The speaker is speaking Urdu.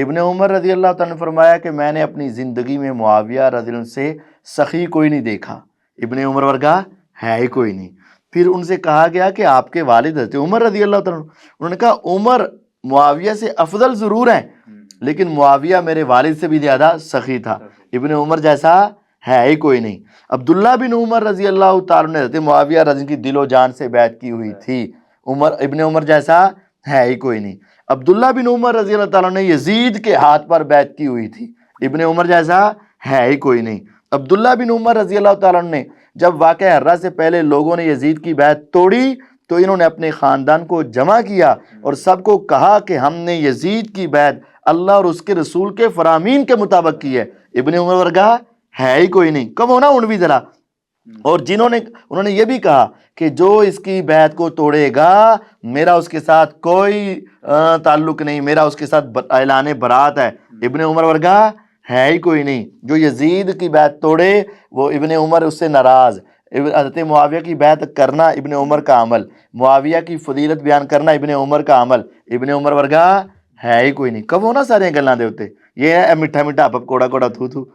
ابن عمر رضی اللہ تعالیٰ نے فرمایا کہ میں نے اپنی زندگی میں معاویہ رضی اللہ عنہ سے سخی کوئی نہیں دیکھا، ابن عمر ورگا ہے ہی کوئی نہیں۔ پھر ان سے کہا گیا کہ آپ کے والد حضرت عمر رضی اللہ تعالیٰ عنہ، انہوں نے کہا عمر معاویہ سے افضل ضرور ہیں لیکن معاویہ میرے والد سے بھی زیادہ سخی تھا، ابن عمر جیسا ہے ہی کوئی نہیں۔ عبداللہ بن عمر رضی اللہ تعالیٰ نے حضرت معاویہ رضی اللہ عنہ کی دل و جان سے بیعت کی ہوئی تھی، ابن عمر جیسا ہے ہی کوئی نہیں۔ عبداللہ بن عمر رضی اللہ تعالیٰ نے یزید کے ہاتھ پر بیعت کی ہوئی تھی، ابن عمر جیسا ہے ہی کوئی نہیں۔ عبداللہ بن عمر رضی اللہ تعالیٰ نے جب واقعہ حرہ سے پہلے لوگوں نے یزید کی بیعت توڑی تو انہوں نے اپنے خاندان کو جمع کیا اور سب کو کہا کہ ہم نے یزید کی بیعت اللہ اور اس کے رسول کے فرامین کے مطابق کی ہے، ابن عمر ورگا ہے ہی کوئی نہیں۔ کم ہونا ان بھی ذرا۔ اور انہوں نے یہ بھی کہا کہ جو اس کی بیعت کو توڑے گا میرا اس کے ساتھ کوئی تعلق نہیں، میرا اس کے ساتھ اعلان برات ہے، ابن عمر ورگا ہے ہی کوئی نہیں۔ جو یزید کی بیعت توڑے وہ ابن عمر اس سے ناراض، حضرت معاویہ کی بیعت کرنا ابن عمر کا عمل، معاویہ کی فضیلت بیان کرنا ابن عمر کا عمل، ابن عمر ورگا ہے ہی کوئی نہیں۔ کب ہونا سارے گلاں دے ہوتے یہ ہے میٹھا میٹھا پکوڑا کوڑا تھو تھو۔